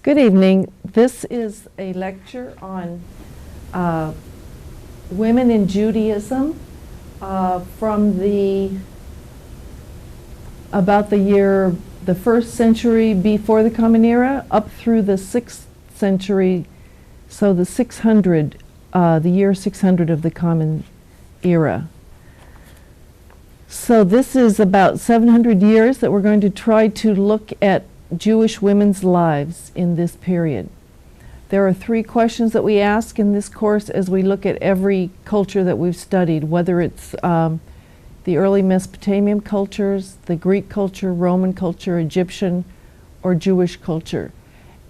Good evening. This is a lecture on women in Judaism from about the first century before the Common Era up through the 6th century, so the year 600 of the Common Era. So this is about 700 years that we're going to try to look at Jewish women's lives in this period. There are 3 questions that we ask in this course as we look at every culture that we've studied, whether it's the early Mesopotamian cultures, the Greek culture, Roman culture, Egyptian, or Jewish culture,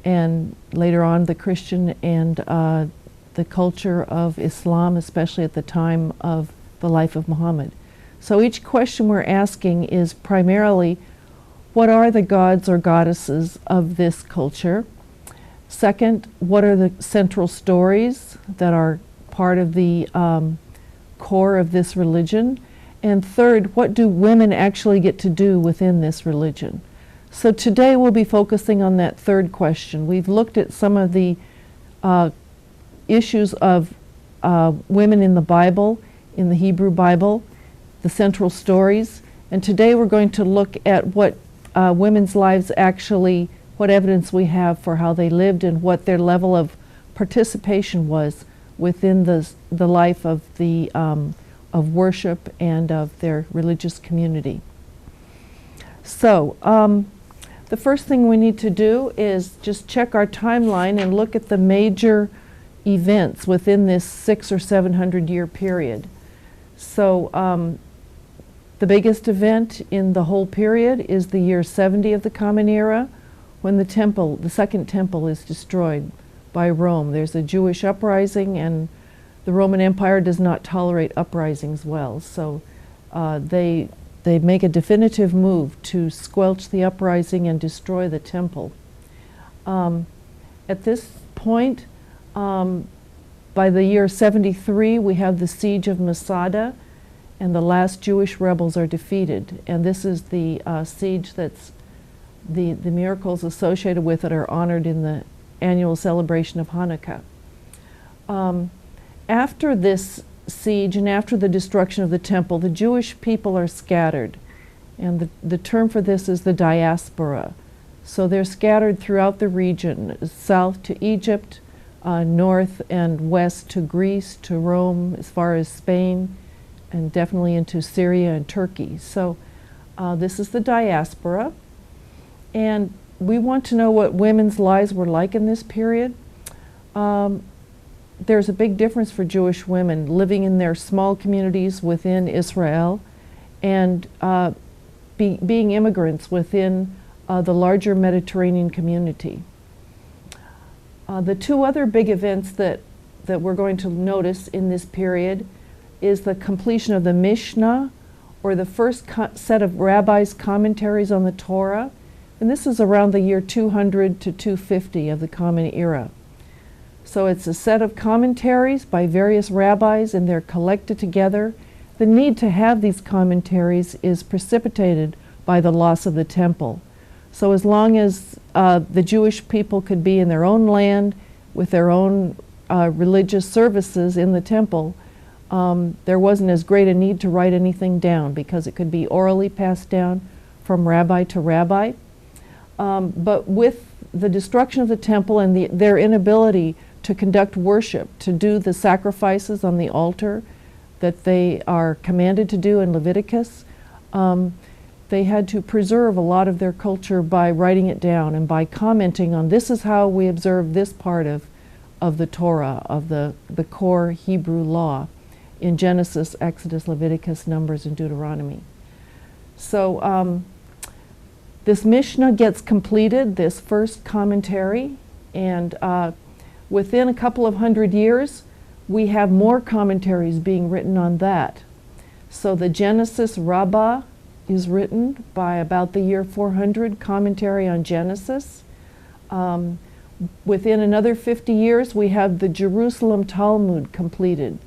and later on the Christian and the culture of Islam, especially at the time of the life of Muhammad. So each question we're asking is primarily, what are the gods or goddesses of this culture? Second, what are the central stories that are part of the core of this religion? And third, what do women actually get to do within this religion? So today we'll be focusing on that third question. We've looked at some of the issues of women in the Bible, in the Hebrew Bible, the central stories, and today we're going to look at what women's lives actually, what evidence we have for how they lived and what their level of participation was within the life of of worship and of their religious community. So the first thing we need to do is just check our timeline and look at the major events within this 600 or 700 year period. So the biggest event in the whole period is the year 70 of the Common Era, when the Second Temple is destroyed by Rome. There's a Jewish uprising, and the Roman Empire does not tolerate uprisings well. So they make a definitive move to squelch the uprising and destroy the temple. At this point, by the year 73, we have the siege of Masada, and the last Jewish rebels are defeated. And this is the siege that's the miracles associated with it are honored in the annual celebration of Hanukkah. After this siege and after the destruction of the temple, the Jewish people are scattered. And the term for this is the diaspora. So they're scattered throughout the region, south to Egypt, north and west to Greece, to Rome, as far as Spain, and definitely into Syria and Turkey. So this is the diaspora. And we want to know what women's lives were like in this period. There's a big difference for Jewish women living in their small communities within Israel and being immigrants within the larger Mediterranean community. The 2 other big events that we're going to notice in this period is the completion of the Mishnah, or the first set of rabbis' commentaries on the Torah. And this is around the year 200 to 250 of the Common Era. So it's a set of commentaries by various rabbis, and they're collected together. The need to have these commentaries is precipitated by the loss of the temple. So as long as the Jewish people could be in their own land with their own religious services in the temple, there wasn't as great a need to write anything down because it could be orally passed down from rabbi to rabbi. But with the destruction of the temple and their inability to conduct worship, to do the sacrifices on the altar that they are commanded to do in Leviticus, they had to preserve a lot of their culture by writing it down and by commenting on, this is how we observe this part of the Torah, of the core Hebrew law in Genesis, Exodus, Leviticus, Numbers, and Deuteronomy. So this Mishnah gets completed, this first commentary, and within a couple of hundred years, we have more commentaries being written on that. So the Genesis Rabbah is written by about the year 400, commentary on Genesis. Within another 50 years, we have the Jerusalem Talmud completed.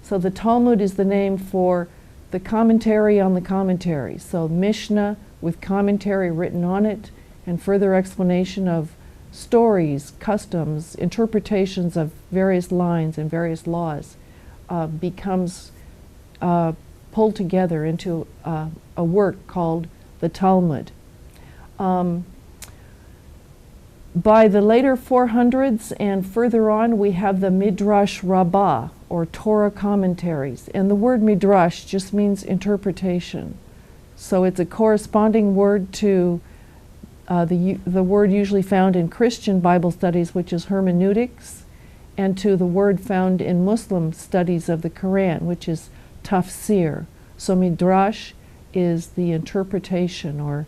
So the Talmud is the name for the commentary on the commentary. So Mishnah with commentary written on it and further explanation of stories, customs, interpretations of various lines and various laws becomes pulled together into a work called the Talmud. By the later 400s and further on, we have the Midrash Rabbah, or Torah commentaries. And the word Midrash just means interpretation. So it's a corresponding word to the word usually found in Christian Bible studies, which is hermeneutics, and to the word found in Muslim studies of the Quran, which is tafsir. So Midrash is the interpretation or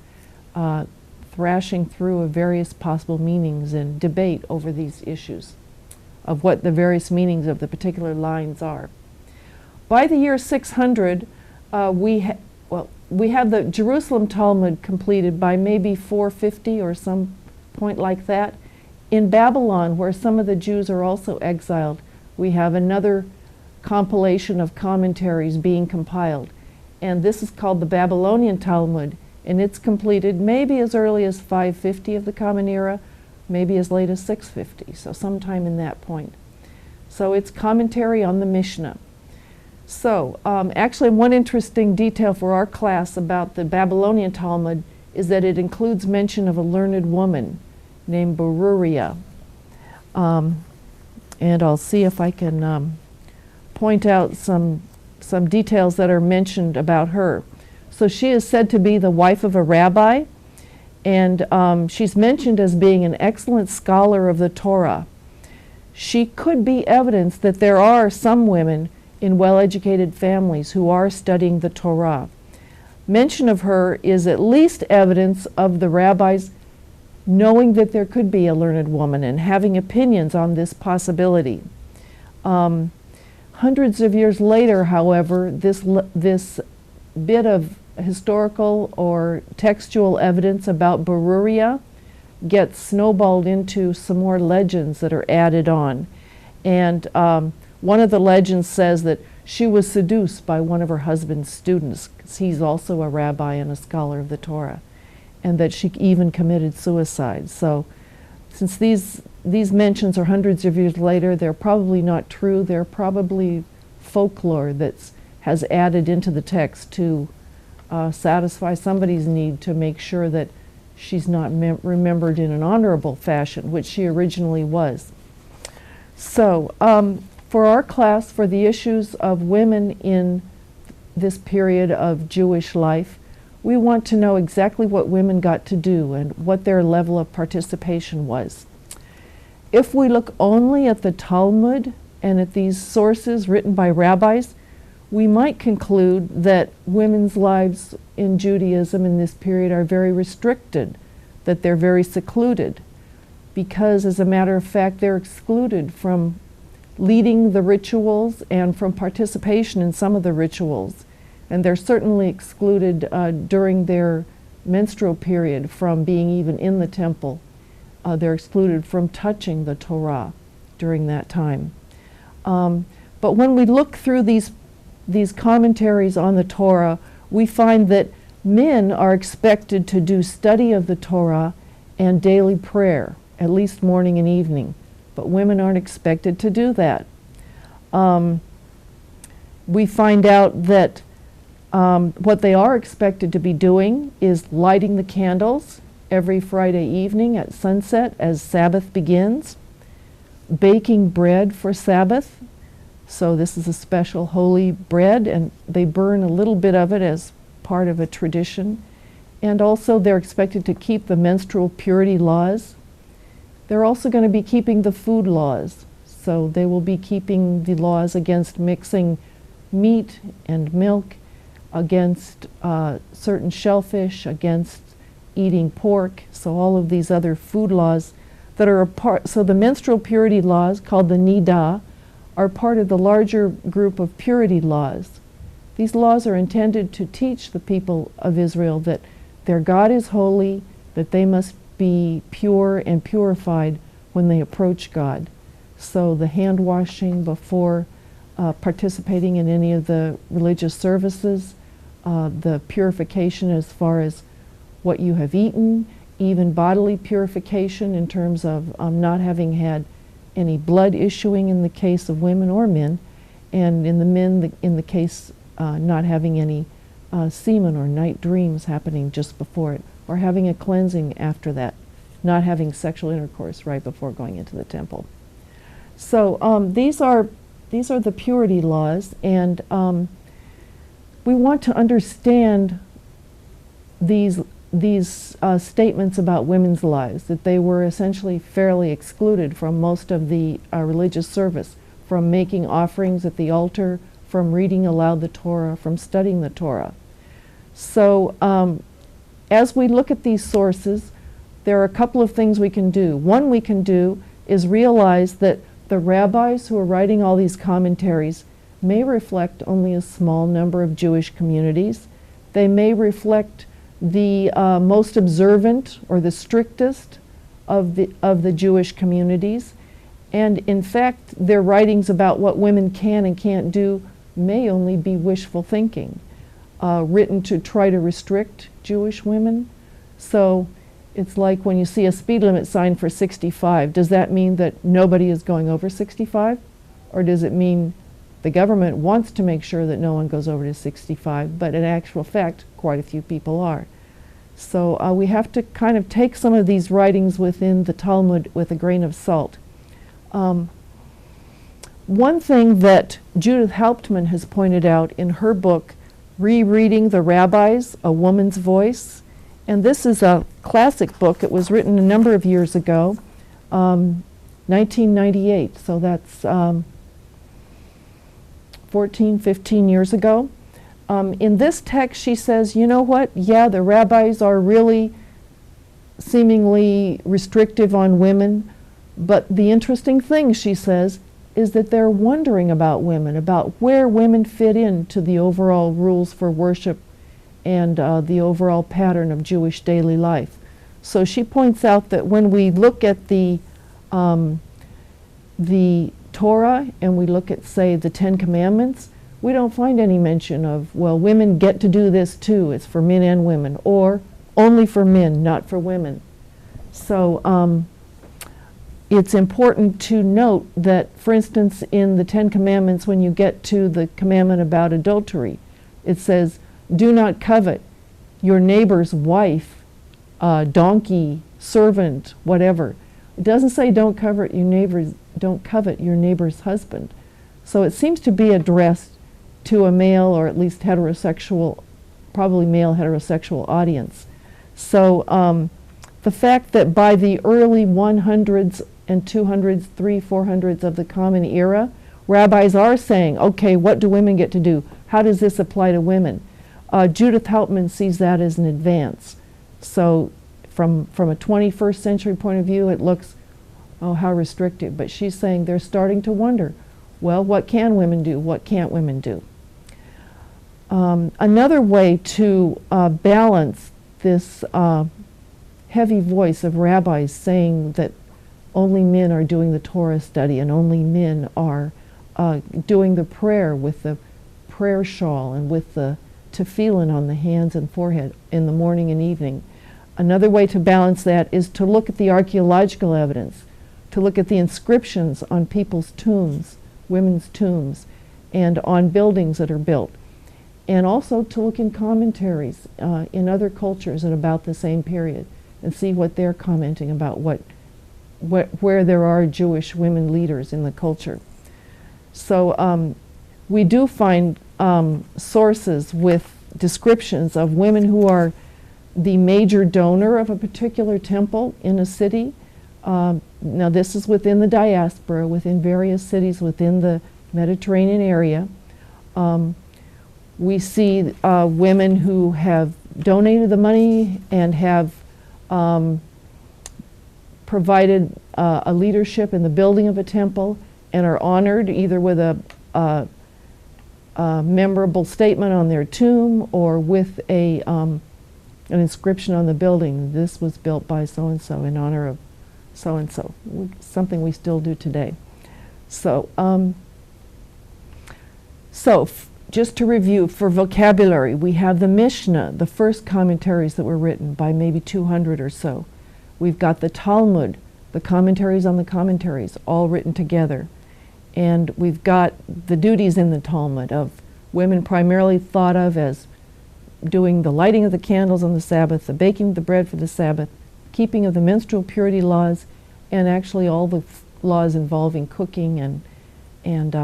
thrashing through of various possible meanings and debate over these issues of what the various meanings of the particular lines are. By the year 600, we have the Jerusalem Talmud completed by maybe 450 or some point like that. In Babylon, where some of the Jews are also exiled, we have another compilation of commentaries being compiled. And this is called the Babylonian Talmud, and it's completed maybe as early as 550 of the Common Era, maybe as late as 650, so sometime in that point. So it's commentary on the Mishnah. So actually one interesting detail for our class about the Babylonian Talmud is that it includes mention of a learned woman named Beruria. And I'll see if I can point out some details that are mentioned about her. So she is said to be the wife of a rabbi, and she's mentioned as being an excellent scholar of the Torah. She could be evidence that there are some women in well-educated families who are studying the Torah. Mention of her is at least evidence of the rabbis knowing that there could be a learned woman and having opinions on this possibility. Hundreds of years later, however, this bit of historical or textual evidence about Beruria gets snowballed into some more legends that are added on. And one of the legends says that she was seduced by one of her husband's students, because he's also a rabbi and a scholar of the Torah, and that she even committed suicide. So since these mentions are hundreds of years later, they're probably not true. They're probably folklore that has added into the text to satisfy somebody's need to make sure that she's not remembered in an honorable fashion, which she originally was. So for our class, for the issues of women in this period of Jewish life, we want to know exactly what women got to do and what their level of participation was. If we look only at the Talmud and at these sources written by rabbis, we might conclude that women's lives in Judaism in this period are very restricted, that they're very secluded, because as a matter of fact, they're excluded from leading the rituals and from participation in some of the rituals. And they're certainly excluded during their menstrual period from being even in the temple. They're excluded from touching the Torah during that time. But when we look through these commentaries on the Torah, we find that men are expected to do study of the Torah and daily prayer, at least morning and evening. But women aren't expected to do that. We find out that what they are expected to be doing is lighting the candles every Friday evening at sunset as Sabbath begins, baking bread for Sabbath. So this is a special holy bread, and they burn a little bit of it as part of a tradition. And also they're expected to keep the menstrual purity laws. They're also going to be keeping the food laws. So they will be keeping the laws against mixing meat and milk, against certain shellfish, against eating pork, so all of these other food laws that are a part. So the menstrual purity laws, called the Nidah, are part of the larger group of purity laws. These laws are intended to teach the people of Israel that their God is holy, that they must be pure and purified when they approach God. So the hand washing before participating in any of the religious services, the purification as far as what you have eaten, even bodily purification in terms of not having had any blood issuing in the case of women or men, and in the men, in the case not having any semen or night dreams happening just before it, or having a cleansing after that, not having sexual intercourse right before going into the temple. So these are the purity laws, and we want to understand these statements about women's lives, that they were essentially fairly excluded from most of the religious service, from making offerings at the altar, from reading aloud the Torah, from studying the Torah. So as we look at these sources, there are a couple of things we can do. One we can do is realize that the rabbis who are writing all these commentaries may reflect only a small number of Jewish communities. They may reflect the most observant or the strictest of the Jewish communities. And in fact, their writings about what women can and can't do may only be wishful thinking, written to try to restrict Jewish women. So it's like when you see a speed limit sign for 65, does that mean that nobody is going over 65? Or does it mean the government wants to make sure that no one goes over to 65, but in actual fact, quite a few people are? So we have to kind of take some of these writings within the Talmud with a grain of salt. One thing that Judith Hauptmann has pointed out in her book, Rereading the Rabbis, A Woman's Voice, and this is a classic book. It was written a number of years ago, 1998, so that's 14, 15 years ago. In this text, she says, you know what? Yeah, the rabbis are really seemingly restrictive on women, but the interesting thing, she says, is that they're wondering about women, about where women fit into the overall rules for worship and the overall pattern of Jewish daily life. So she points out that when we look at the Torah and we look at, say, the Ten Commandments, we don't find any mention of, well, women get to do this too, it's for men and women, or only for men, not for women. So it's important to note that, for instance, in the Ten Commandments, when you get to the commandment about adultery, it says, do not covet your neighbor's wife, donkey, servant, whatever. It doesn't say don't covet your neighbor's husband. So it seems to be addressed to a male, or at least heterosexual, probably male heterosexual audience. So the fact that by the early 100s and 200s, 400s of the Common Era, rabbis are saying, okay, what do women get to do? How does this apply to women? Judith Hauptmann sees that as an advance. So from a 21st century point of view, it looks, oh, how restrictive. But she's saying they're starting to wonder, well, what can women do? What can't women do? Another way to balance this heavy voice of rabbis saying that only men are doing the Torah study and only men are doing the prayer with the prayer shawl and with the tefillin on the hands and forehead in the morning and evening. Another way to balance that is to look at the archaeological evidence, to look at the inscriptions on people's tombs, women's tombs, and on buildings that are built. And also to look in commentaries in other cultures at about the same period and see what they're commenting about where there are Jewish women leaders in the culture. So we do find sources with descriptions of women who are the major donor of a particular temple in a city. Now this is within the diaspora, within various cities within the Mediterranean area. We see women who have donated the money and have provided a leadership in the building of a temple and are honored either with a memorable statement on their tomb or with an inscription on the building. This was built by so-and-so in honor of so-and-so, something we still do today. So, just to review, for vocabulary, we have the Mishnah, the first commentaries that were written by maybe 200 or so. We've got the Talmud, the commentaries on the commentaries, all written together. And we've got the duties in the Talmud of women primarily thought of as doing the lighting of the candles on the Sabbath, the baking of the bread for the Sabbath, keeping of the menstrual purity laws, and actually all the laws involving cooking and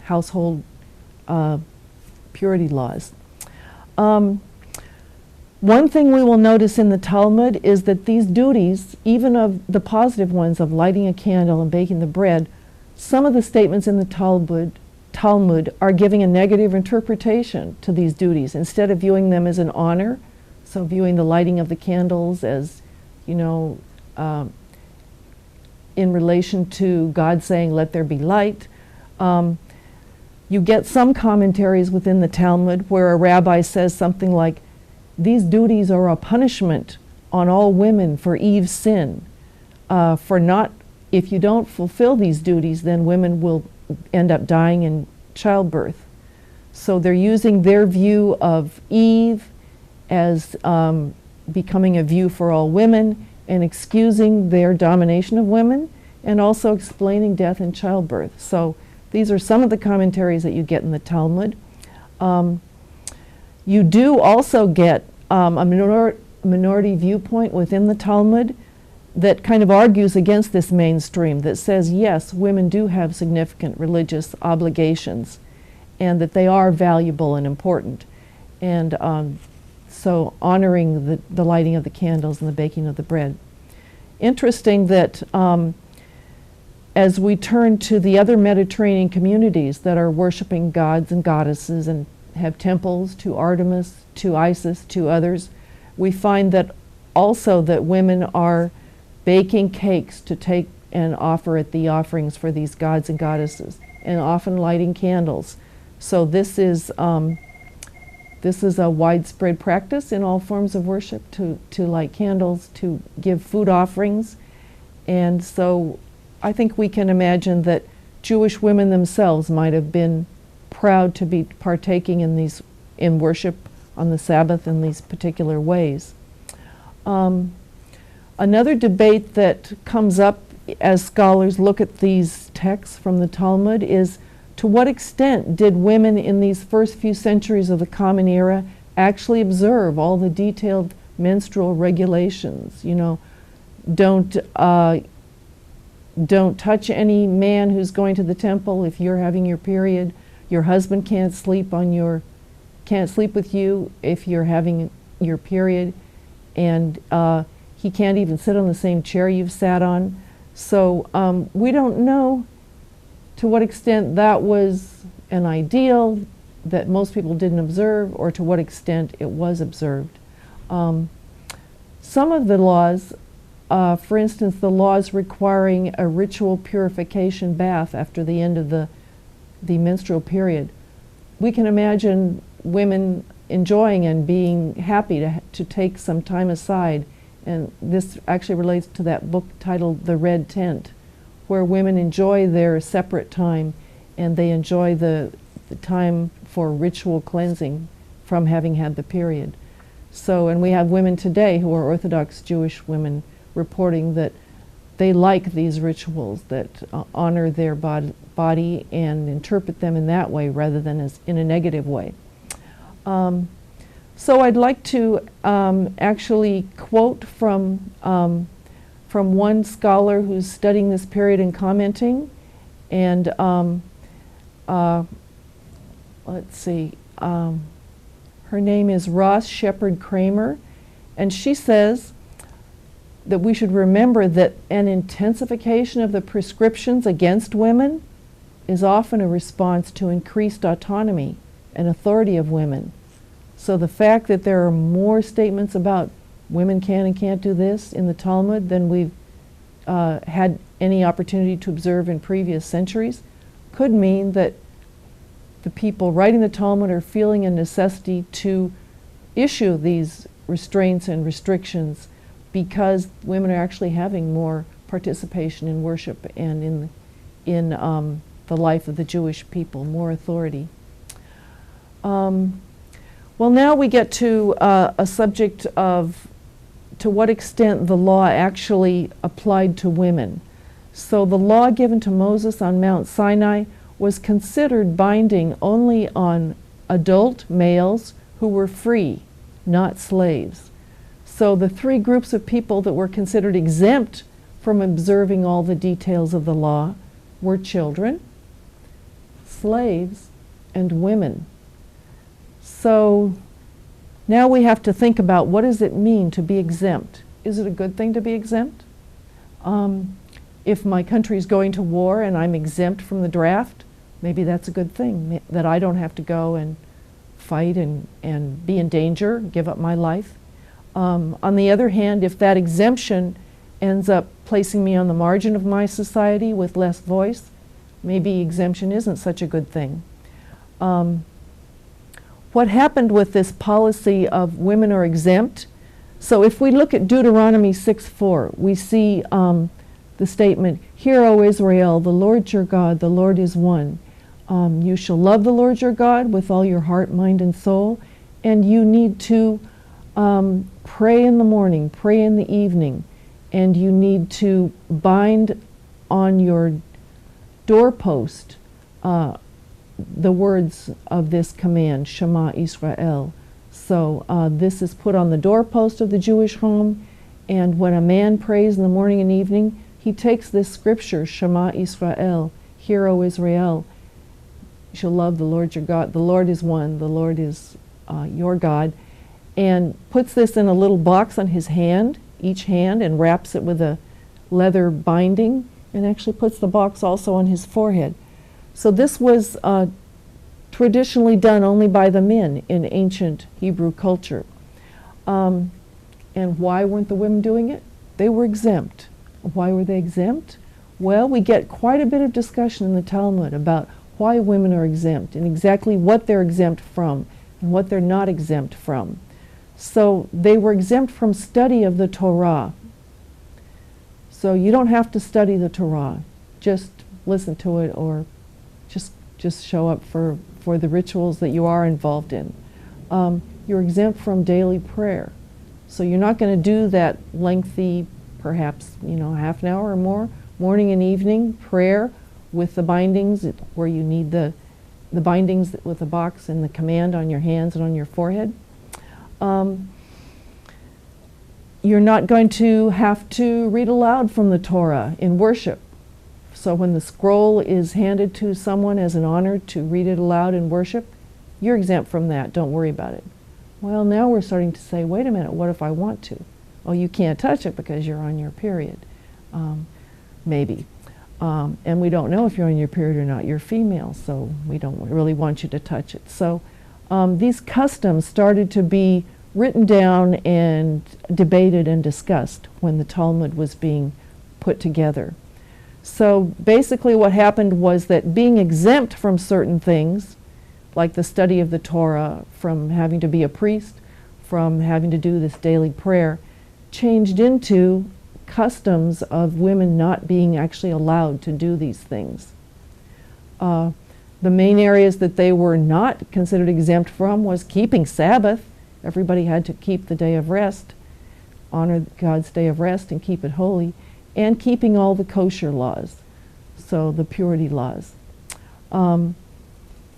household purity laws. One thing we will notice in the Talmud is that these duties, even of the positive ones of lighting a candle and baking the bread, some of the statements in the Talmud are giving a negative interpretation to these duties instead of viewing them as an honor. So viewing the lighting of the candles as, you know, in relation to God saying, "Let there be light." You get some commentaries within the Talmud where a rabbi says something like, "These duties are a punishment on all women for Eve's sin. If you don't fulfill these duties, then women will end up dying in childbirth." So they're using their view of Eve as becoming a view for all women and excusing their domination of women and also explaining death and childbirth. So these are some of the commentaries that you get in the Talmud. You do also get a minority viewpoint within the Talmud that kind of argues against this mainstream, that says, yes, women do have significant religious obligations and that they are valuable and important. And so honoring the lighting of the candles and the baking of the bread. Interesting that as we turn to the other Mediterranean communities that are worshiping gods and goddesses and have temples to Artemis, to Isis, to others, we find that also that women are baking cakes to take and offer at the offerings for these gods and goddesses, and often lighting candles. So this is a widespread practice in all forms of worship to light candles, to give food offerings. And so I think we can imagine that Jewish women themselves might have been proud to be partaking in worship on the Sabbath in these particular ways. Another debate that comes up as scholars look at these texts from the Talmud is, to what extent did women in these first few centuries of the Common Era actually observe all the detailed menstrual regulations? You know, don't touch any man who's going to the temple if you're having your period. Your husband can't sleep with you if you're having your period, and he can't even sit on the same chair you've sat on. So we don't know to what extent that was an ideal that most people didn't observe, or to what extent it was observed. Some of the laws, for instance, the laws requiring a ritual purification bath after the end of the menstrual period, we can imagine women enjoying and being happy to take some time aside. And this actually relates to that book titled The Red Tent, where women enjoy their separate time and they enjoy the time for ritual cleansing from having had the period. So, and we have women today who are Orthodox Jewish women reporting that they like these rituals that honor their body and interpret them in that way rather than as in a negative way. So I'd like to actually quote from one scholar who's studying this period and commenting, and let's see, her name is Ross Shepard Kramer, and she says that we should remember that an intensification of the prescriptions against women is often a response to increased autonomy and authority of women. So the fact that there are more statements about women can and can't do this in the Talmud than we've had any opportunity to observe in previous centuries could mean that the people writing the Talmud are feeling a necessity to issue these restraints and restrictions because women are actually having more participation in worship and in the life of the Jewish people, more authority. Well, now we get to a subject of to what extent the law actually applied to women. So the law given to Moses on Mount Sinai was considered binding only on adult males who were free, not slaves. So the three groups of people that were considered exempt from observing all the details of the law were children, slaves, and women. So now we have to think about, what does it mean to be exempt? Is it a good thing to be exempt? If my country is going to war and I'm exempt from the draft, maybe that's a good thing, that I don't have to go and fight and be in danger, give up my life. On the other hand, if that exemption ends up placing me on the margin of my society with less voice, maybe exemption isn't such a good thing. What happened with this policy of women are exempt? So if we look at Deuteronomy 6:4, we see the statement, "Hear, O Israel, the Lord your God, the Lord is one. You shall love the Lord your God with all your heart, mind, and soul." And you need to pray in the morning, pray in the evening, and you need to bind on your doorpost the words of this command, Shema Israel. So this is put on the doorpost of the Jewish home, and when a man prays in the morning and evening, he takes this scripture, Shema Israel, Hear, O Israel, you shall love the Lord your God. The Lord is one, the Lord is your God, and puts this in a little box on his hand, each hand, and wraps it with a leather binding, and actually puts the box also on his forehead. So this was traditionally done only by the men in ancient Hebrew culture. And why weren't the women doing it? They were exempt. Why were they exempt? Well, we get quite a bit of discussion in the Talmud about why women are exempt and exactly what they're exempt from and what they're not exempt from. So they were exempt from study of the Torah. So you don't have to study the Torah. Just listen to it, or just show up for the rituals that you are involved in. You're exempt from daily prayer. So you're not going to do that lengthy, perhaps, half an hour or more, morning and evening prayer with the bindings, where you need the bindings with the box and the command on your hands and on your forehead. You're not going to have to read aloud from the Torah in worship. So when the scroll is handed to someone as an honor to read it aloud in worship, you're exempt from that. Don't worry about it. Well, now we're starting to say, wait a minute, what if I want to? Oh, you can't touch it because you're on your period. Maybe. And we don't know if you're on your period or not. You're female, so we don't really want you to touch it. So these customs started to be written down and debated and discussed when the Talmud was being put together. So basically what happened was that being exempt from certain things, like the study of the Torah, from having to be a priest, from having to do this daily prayer, changed into customs of women not being actually allowed to do these things. The main areas that they were not considered exempt from was keeping Sabbath. Everybody had to keep the day of rest, honor God's day of rest and keep it holy, and keeping all the kosher laws, so the purity laws.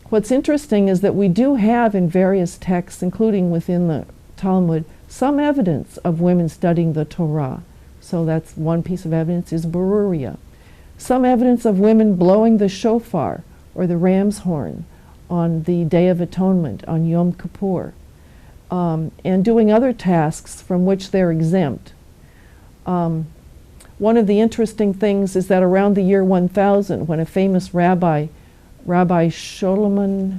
What's interesting is that we do have in various texts, including within the Talmud, some evidence of women studying the Torah. So that's one piece of evidence is Beruria. Some evidence of women blowing the shofar or the ram's horn on the Day of Atonement, on Yom Kippur, and doing other tasks from which they're exempt. One of the interesting things is that around the year 1000, when a famous Rabbi Shlomo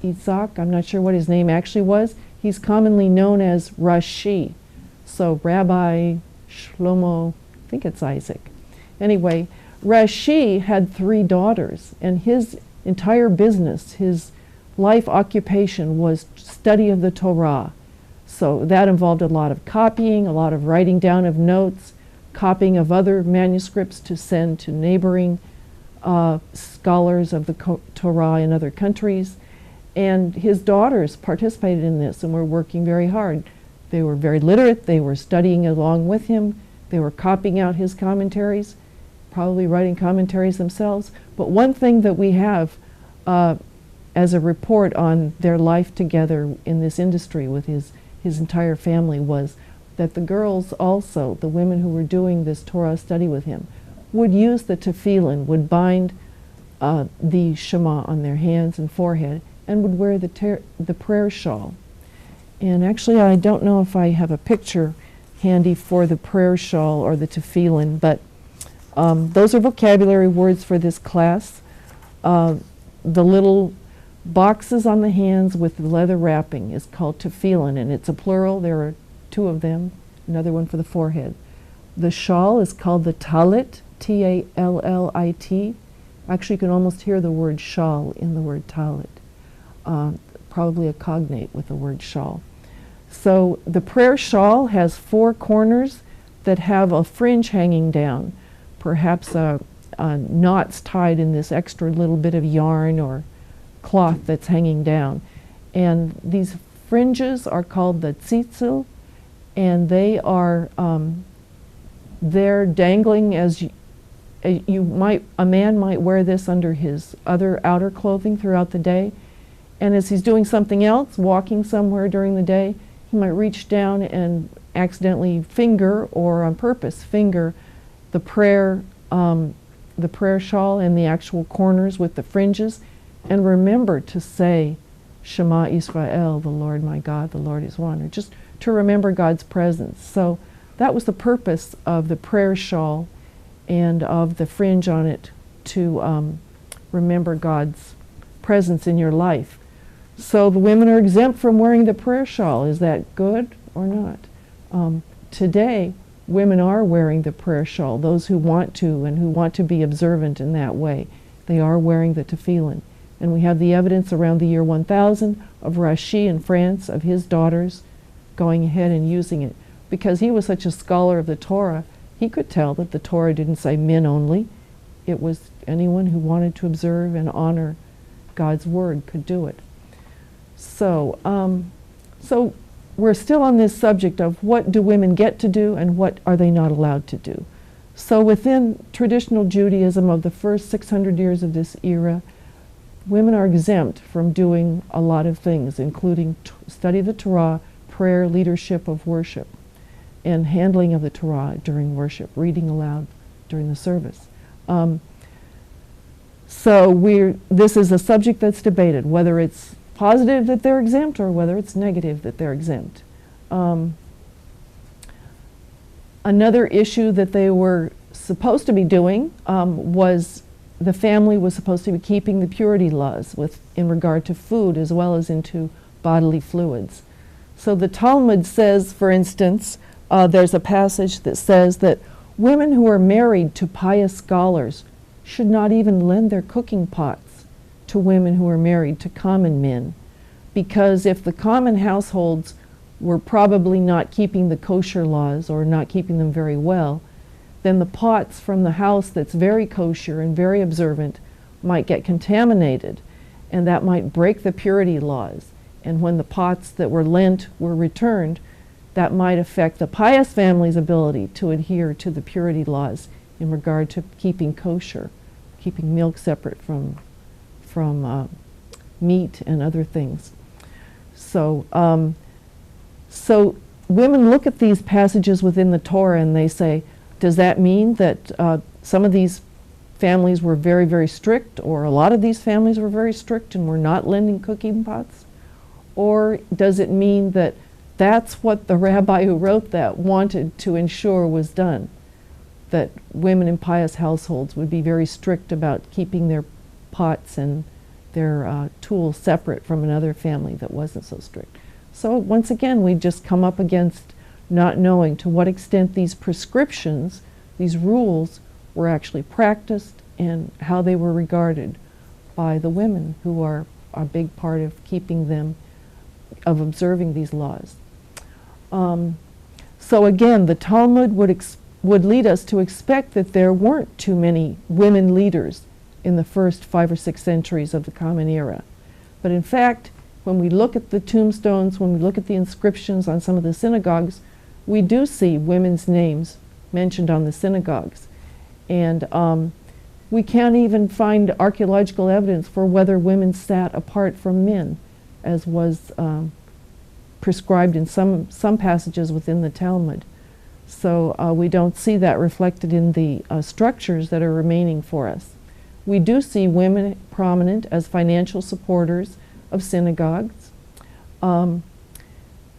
Isaac, I'm not sure what his name actually was, he's commonly known as Rashi. So Rabbi Shlomo, I think it's Isaac. Anyway, Rashi had 3 daughters, and his entire business, his life occupation was study of the Torah. So that involved a lot of copying, a lot of writing down of notes, copying of other manuscripts to send to neighboring scholars of the Torah in other countries. And his daughters participated in this and were working very hard. They were very literate. They were studying along with him. They were copying out his commentaries, probably writing commentaries themselves. But one thing that we have as a report on their life together in this industry with his entire family was that the girls also, the women who were doing this Torah study with him, would use the tefillin, would bind the Shema on their hands and forehead, and would wear the prayer shawl. And actually, I don't know if I have a picture handy for the prayer shawl or the tefillin, but those are vocabulary words for this class. The little boxes on the hands with the leather wrapping is called tefillin, and it's a plural. There are two of them, another one for the forehead. The shawl is called the talit, T-A-L-L-I-T. Actually, you can almost hear the word shawl in the word talit. Probably a cognate with the word shawl. So the prayer shawl has four corners that have a fringe hanging down, perhaps knots tied in this extra little bit of yarn or cloth that's hanging down. And these fringes are called the tzitzil, and they are they're dangling as a man might wear this under his other outer clothing throughout the day. And as he's doing something else, walking somewhere during the day, he might reach down and accidentally finger, or on purpose finger, the prayer shawl and the actual corners with the fringes, and remember to say, Shema Israel, the Lord my God, the Lord is one, or just to remember God's presence. So that was the purpose of the prayer shawl and of the fringe on it, to remember God's presence in your life. So the women are exempt from wearing the prayer shawl. Is that good or not? Today, women are wearing the prayer shawl, those who want to and who want to be observant in that way. They are wearing the tefillin. And we have the evidence around the year 1000 of Rashi in France, of his daughters going ahead and using it. Because he was such a scholar of the Torah, he could tell that the Torah didn't say men only. It was anyone who wanted to observe and honor God's word could do it. So, so we're still on this subject of what do women get to do and what are they not allowed to do. So within traditional Judaism of the first 600 years of this era, women are exempt from doing a lot of things, including study of the Torah, prayer, leadership of worship, and handling of the Torah during worship, reading aloud during the service. So this is a subject that's debated, whether it's positive that they're exempt or whether it's negative that they're exempt. Another issue that they were supposed to be doing was the family was supposed to be keeping the purity laws in regard to food as well as into bodily fluids. So the Talmud says, for instance, there's a passage that says that women who are married to pious scholars should not even lend their cooking pots to women who are married to common men, because if the common households were probably not keeping the kosher laws or not keeping them very well, then the pots from the house that's very kosher and very observant might get contaminated, and that might break the purity laws. And when the pots that were lent were returned, that might affect the pious family's ability to adhere to the purity laws in regard to keeping kosher, keeping milk separate from meat and other things. So, so women look at these passages within the Torah and they say, does that mean that some of these families were very, very strict, or a lot of these families were very strict and were not lending cooking pots? Or does it mean that that's what the rabbi who wrote that wanted to ensure was done, that women in pious households would be very strict about keeping their pots and their tools separate from another family that wasn't so strict? So once again, we just come up against not knowing to what extent these prescriptions, these rules, were actually practiced and how they were regarded by the women who are a big part of keeping them, of observing these laws. So again, the Talmud would lead us to expect that there weren't too many women leaders in the first 5 or 6 centuries of the Common Era. But in fact, when we look at the tombstones, when we look at the inscriptions on some of the synagogues, we do see women's names mentioned on the synagogues. And we can't even find archaeological evidence for whether women sat apart from men, as was prescribed in some passages within the Talmud. So we don't see that reflected in the structures that are remaining for us. We do see women prominent as financial supporters of synagogues.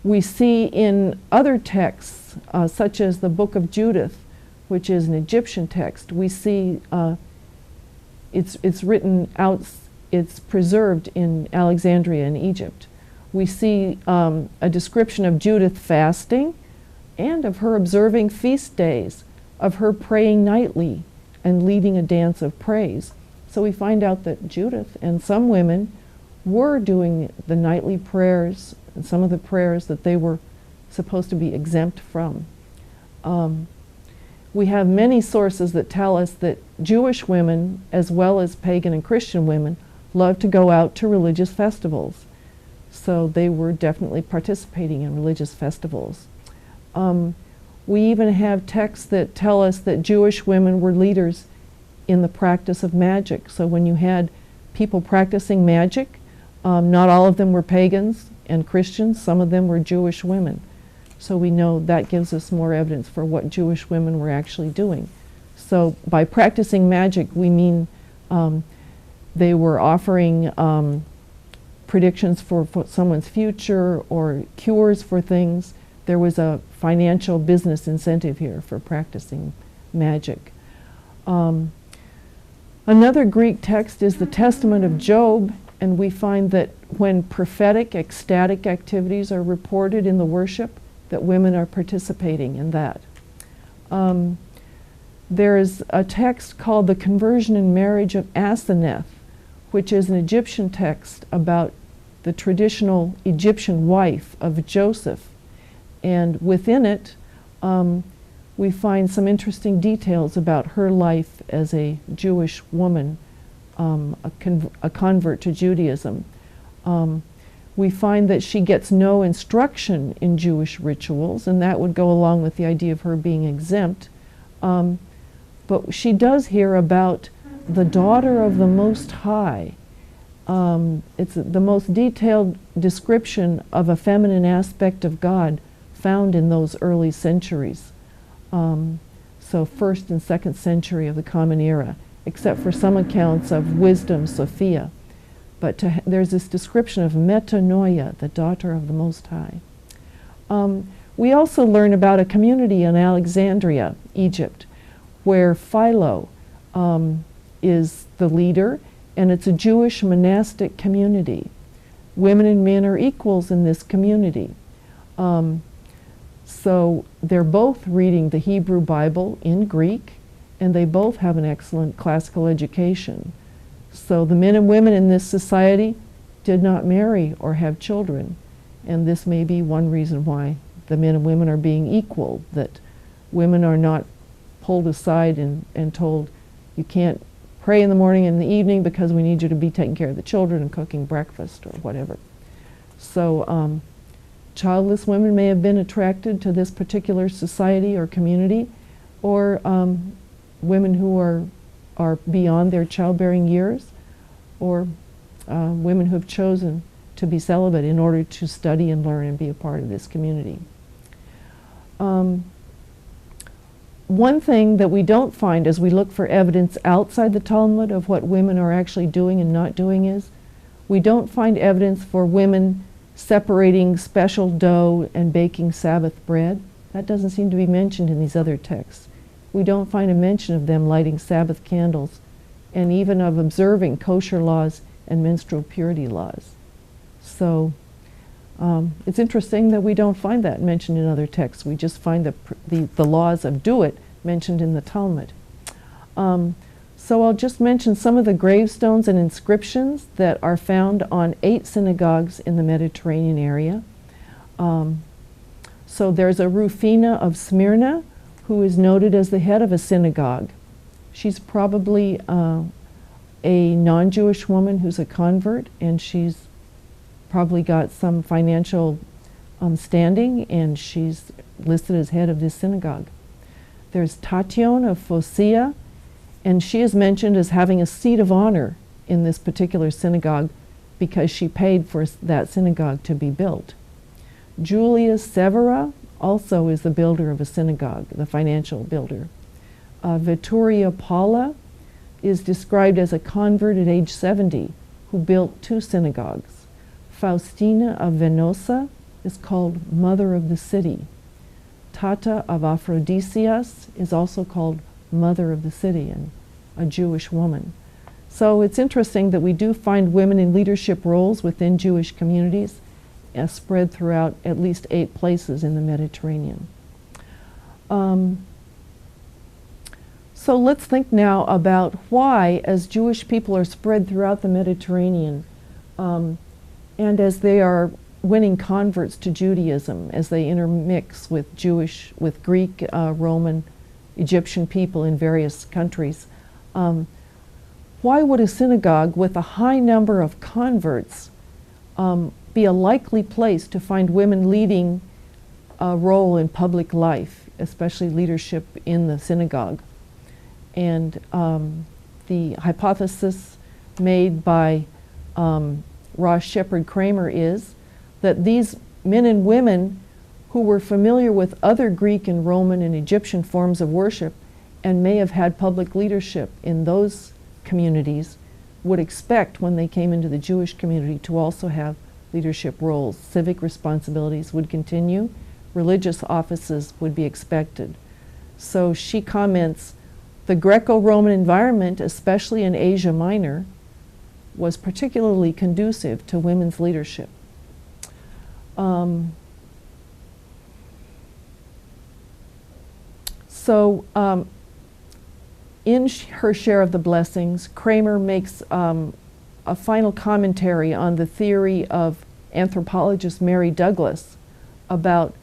We see in other texts, such as the Book of Judith, which is an Egyptian text, we see it's written out, it's preserved in Alexandria in Egypt. We see a description of Judith fasting and of her observing feast days, of her praying nightly and leading a dance of praise. So we find out that Judith and some women were doing the nightly prayers and some of the prayers that they were supposed to be exempt from. We have many sources that tell us that Jewish women, as well as pagan and Christian women, loved to go out to religious festivals. So they were definitely participating in religious festivals. We even have texts that tell us that Jewish women were leaders in the practice of magic. So when you had people practicing magic, not all of them were pagans and Christians, some of them were Jewish women. So we know that gives us more evidence for what Jewish women were actually doing. So by practicing magic, we mean they were offering predictions for someone's future or cures for things. There was a financial business incentive here for practicing magic. Another Greek text is the Testament of Job, and we find that when prophetic, ecstatic activities are reported in the worship, that women are participating in that. There's a text called the Conversion and Marriage of Asenath, which is an Egyptian text about the traditional Egyptian wife of Joseph. And within it, we find some interesting details about her life as a Jewish woman, a convert to Judaism. We find that she gets no instruction in Jewish rituals, and that would go along with the idea of her being exempt. But she does hear about the daughter of the Most High. It's the most detailed description of a feminine aspect of God found in those early centuries. So 1st and 2nd century of the Common Era, except for some accounts of wisdom, Sophia. But there's this description of metanoia, the daughter of the Most High. We also learn about a community in Alexandria, Egypt, where Philo is the leader, and it's a Jewish monastic community. Women and men are equals in this community. So they're both reading the Hebrew Bible in Greek, and they both have an excellent classical education. So the men and women in this society did not marry or have children, and this may be one reason why the men and women are being equal, that women are not pulled aside and told, you can't pray in the morning and the evening because we need you to be taking care of the children and cooking breakfast or whatever. So childless women may have been attracted to this particular society or community, or women who are beyond their childbearing years, or women who have chosen to be celibate in order to study and learn and be a part of this community. One thing that we don't find as we look for evidence outside the Talmud of what women are actually doing and not doing is, we don't find evidence for women separating special dough and baking Sabbath bread. That doesn't seem to be mentioned in these other texts. We don't find a mention of them lighting Sabbath candles, and even of observing kosher laws and menstrual purity laws. So it's interesting that we don't find that mentioned in other texts. We just find the laws of do it mentioned in the Talmud. So I'll just mention some of the gravestones and inscriptions that are found on 8 synagogues in the Mediterranean area. So there's a Rufina of Smyrna, who is noted as the head of a synagogue. She's probably a non-Jewish woman who's a convert, and she's probably got some financial standing, and she's listed as head of this synagogue. There's Tatione of Phocaea, and she is mentioned as having a seat of honor in this particular synagogue because she paid for that synagogue to be built. Julius Severa also is the builder of a synagogue, the financial builder. Vittoria Paula is described as a convert at age 70 who built 2 synagogues. Faustina of Venosa is called Mother of the City. Tata of Aphrodisias is also called Mother of the City, and a Jewish woman. So it's interesting that we do find women in leadership roles within Jewish communities, spread throughout at least 8 places in the Mediterranean. So let's think now about why, as Jewish people are spread throughout the Mediterranean, and as they are winning converts to Judaism, as they intermix with Greek, Roman, Egyptian people in various countries, why would a synagogue with a high number of converts be a likely place to find women leading a role in public life, especially leadership in the synagogue? And the hypothesis made by Ross Shepard Kramer is that these men and women who were familiar with other Greek and Roman and Egyptian forms of worship and may have had public leadership in those communities would expect when they came into the Jewish community to also have leadership roles. Civic responsibilities would continue, religious offices would be expected. So she comments, the Greco-Roman environment, especially in Asia Minor, was particularly conducive to women's leadership. In her share of the blessings, Kramer makes a final commentary on the theory of anthropologist Mary Douglas about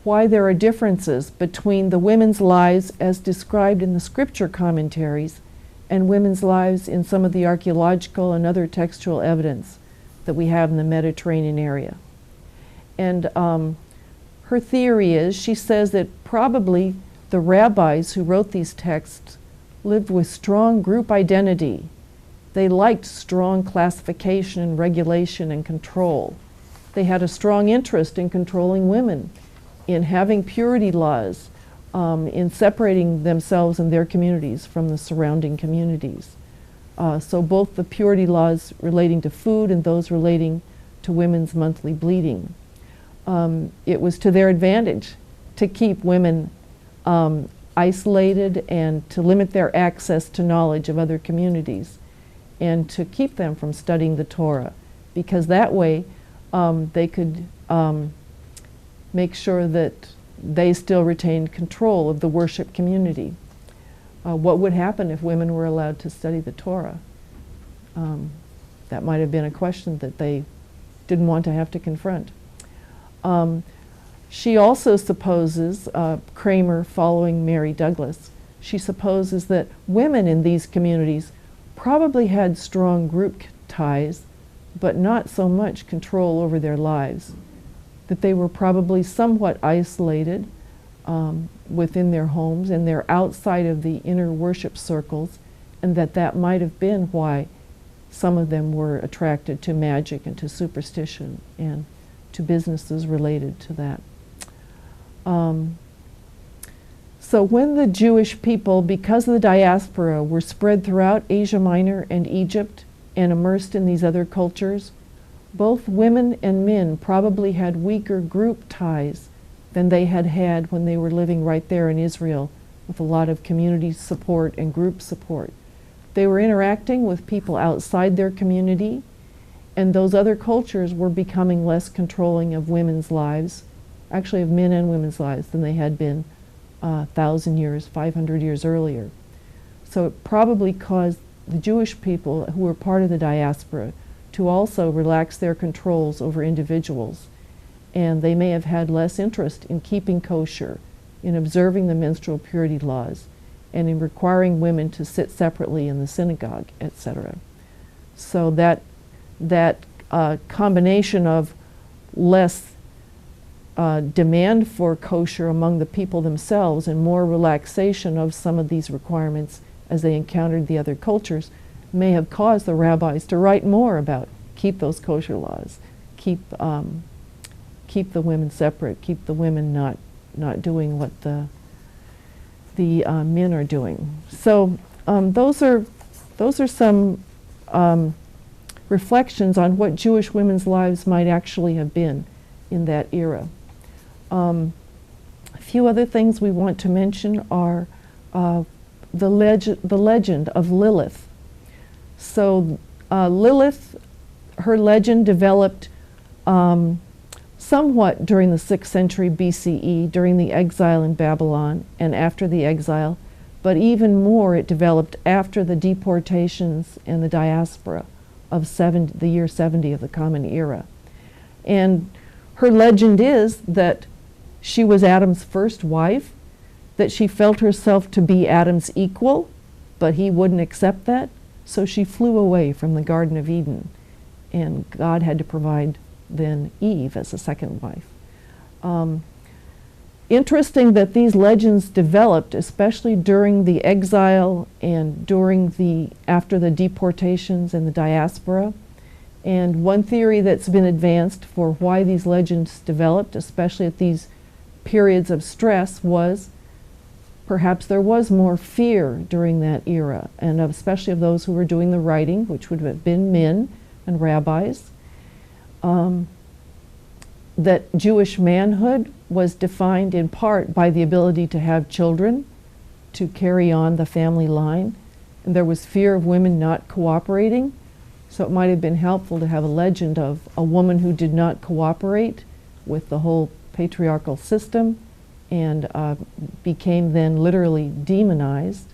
why there are differences between the women's lives as described in the scripture commentaries and women's lives in some of the archaeological and other textual evidence that we have in the Mediterranean area. And her theory is, she says that probably the rabbis who wrote these texts lived with strong group identity. They liked strong classification and regulation and control. They had a strong interest in controlling women, in having purity laws, in separating themselves and their communities from the surrounding communities. So both the purity laws relating to food and those relating to women's monthly bleeding. It was to their advantage to keep women isolated and to limit their access to knowledge of other communities and to keep them from studying the Torah, because that way they could make sure that they still retained control of the worship community. What would happen if women were allowed to study the Torah? That might have been a question that they didn't want to have to confront. She also supposes, Kramer following Mary Douglas, she supposes that women in these communities probably had strong group ties, but not so much control over their lives. That they were probably somewhat isolated within their homes, and they're outside of the inner worship circles, and that might have been why some of them were attracted to magic and to superstition and to businesses related to that. So when the Jewish people, because of the diaspora, were spread throughout Asia Minor and Egypt and immersed in these other cultures, both women and men probably had weaker group ties than they had had when they were living right there in Israel with a lot of community support and group support. They were interacting with people outside their community, and those other cultures were becoming less controlling of women's lives, actually of men and women's lives, than they had been 1,000 years, 500 years earlier. So it probably caused the Jewish people who were part of the diaspora to also relax their controls over individuals, and they may have had less interest in keeping kosher, in observing the menstrual purity laws, and in requiring women to sit separately in the synagogue, etc. So that combination of less demand for kosher among the people themselves and more relaxation of some of these requirements as they encountered the other cultures may have caused the rabbis to write more about keep those kosher laws, keep the women separate, keep the women not doing what the men are doing. So those are some reflections on what Jewish women's lives might actually have been in that era. A few other things we want to mention are the legend of Lilith. So Lilith, her legend developed somewhat during the 6th century BCE, during the exile in Babylon and after the exile, but even more it developed after the deportations and the diaspora of the year 70 of the Common Era. And her legend is that she was Adam's first wife, that she felt herself to be Adam's equal, but he wouldn't accept that, so she flew away from the Garden of Eden, and God had to provide then Eve as a second wife. Interesting that these legends developed, especially during the exile and after the deportations and the diaspora. And one theory that's been advanced for why these legends developed, especially at these periods of stress, was perhaps there was more fear during that era, and especially of those who were doing the writing, which would have been men and rabbis. That Jewish manhood was defined in part by the ability to have children, to carry on the family line, and there was fear of women not cooperating, so it might have been helpful to have a legend of a woman who did not cooperate with the whole patriarchal system and became then literally demonized,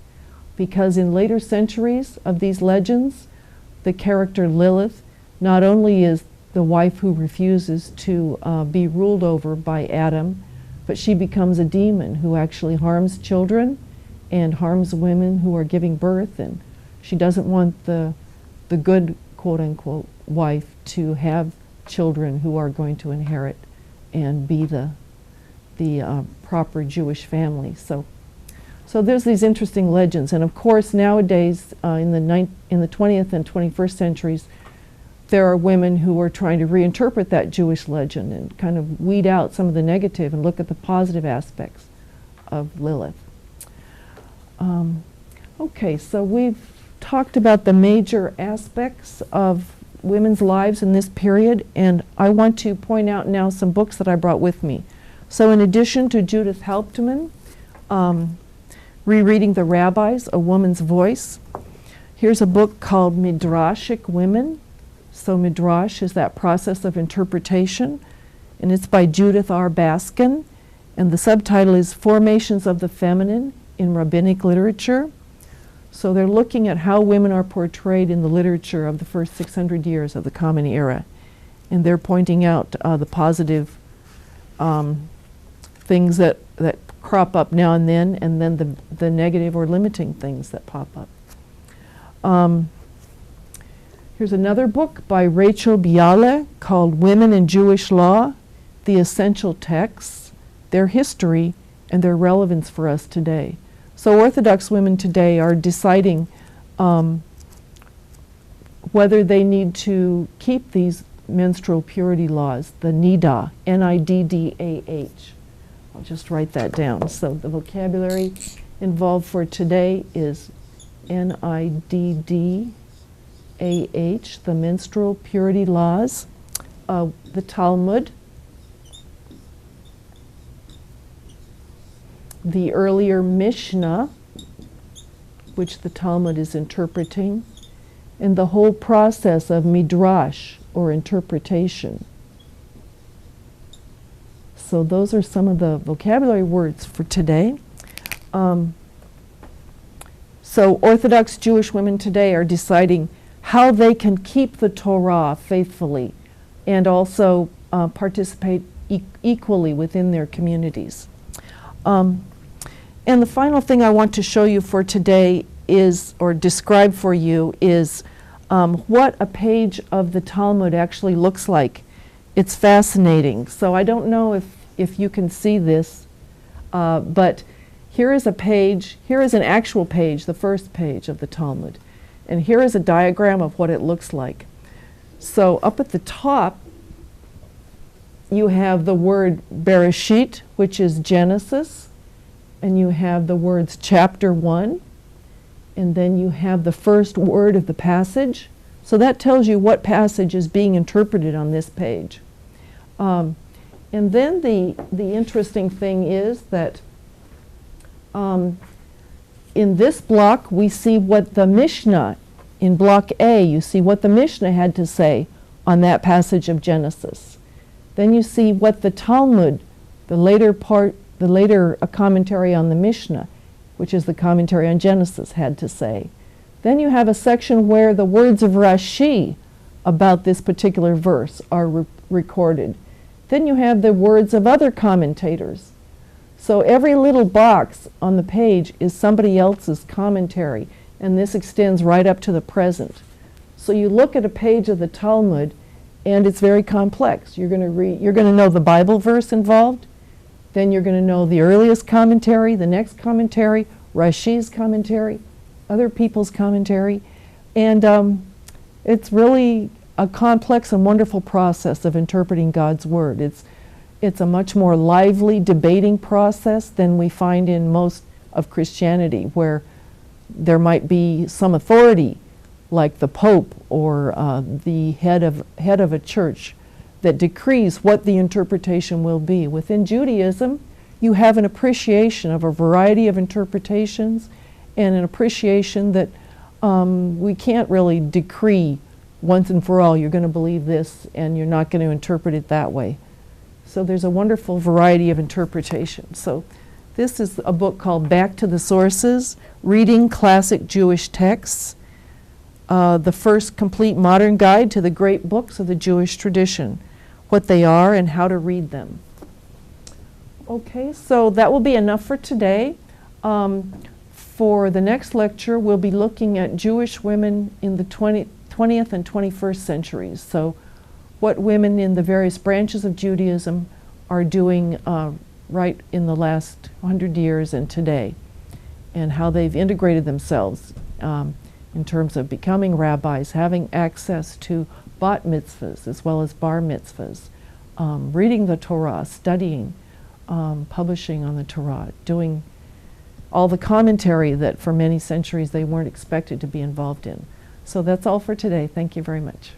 because in later centuries of these legends, the character Lilith not only is the wife who refuses to be ruled over by Adam, but she becomes a demon who actually harms children and harms women who are giving birth, and she doesn't want the good quote-unquote wife to have children who are going to inherit and be the proper Jewish family. So there's these interesting legends, and of course nowadays in the 20th and 21st centuries, there are women who are trying to reinterpret that Jewish legend and kind of weed out some of the negative and look at the positive aspects of Lilith. Okay, so we've talked about the major aspects of women's lives in this period, and I want to point out now some books that I brought with me. So in addition to Judith Hauptmann, Rereading the Rabbis, A Woman's Voice, here's a book called Midrashic Women. So Midrash is that process of interpretation, and it's by Judith R. Baskin, and the subtitle is Formations of the Feminine in Rabbinic Literature. So they're looking at how women are portrayed in the literature of the first 600 years of the Common Era, and they're pointing out the positive things that crop up now and then the negative or limiting things that pop up. Here's another book by Rachel Biale called Women in Jewish Law, The Essential Texts, Their History, and Their Relevance for Us Today. So Orthodox women today are deciding whether they need to keep these menstrual purity laws, the NIDDAH, N-I-D-D-A-H. I'll just write that down. So the vocabulary involved for today is N-I-D-D-A-H, the menstrual purity laws, the Talmud, the earlier Mishnah, which the Talmud is interpreting, and the whole process of midrash, or interpretation. So those are some of the vocabulary words for today. So Orthodox Jewish women today are deciding how they can keep the Torah faithfully and also participate equally within their communities. And the final thing I want to show you for today is, or describe for you, is what a page of the Talmud actually looks like. It's fascinating. So I don't know if you can see this, but here is a page, here is an actual page, the first page of the Talmud. And here is a diagram of what it looks like. So up at the top, you have the word Bereshit, which is Genesis, and you have the words chapter 1, and then you have the first word of the passage. So that tells you what passage is being interpreted on this page. And then the interesting thing is that in this block we see what the Mishnah, in block A, you see what the Mishnah had to say on that passage of Genesis. Then you see what the Talmud, the later commentary on the Mishnah, which is the commentary on Genesis, had to say. Then you have a section where the words of Rashi about this particular verse are recorded. Then you have the words of other commentators. So every little box on the page is somebody else's commentary, and this extends right up to the present. So you look at a page of the Talmud, and it's very complex. You're going to know the Bible verse involved, then you're going to know the earliest commentary, the next commentary, Rashi's commentary, other people's commentary, and it's really a complex and wonderful process of interpreting God's Word. It's a much more lively debating process than we find in most of Christianity, where there might be some authority, like the Pope or the head of a church, that decrees what the interpretation will be. Within Judaism, you have an appreciation of a variety of interpretations and an appreciation that we can't really decree once and for all, you're going to believe this and you're not going to interpret it that way. So there's a wonderful variety of interpretation. So this is a book called Back to the Sources, Reading Classic Jewish Texts, the first complete modern guide to the great books of the Jewish tradition, what they are and how to read them. Okay, so that will be enough for today. For the next lecture, we'll be looking at Jewish women in the 20th and 21st centuries. So what women in the various branches of Judaism are doing right in the last 100 years and today, and how they've integrated themselves in terms of becoming rabbis, having access to bat mitzvahs as well as bar mitzvahs, reading the Torah, studying, publishing on the Torah, doing all the commentary that for many centuries they weren't expected to be involved in. So that's all for today. Thank you very much.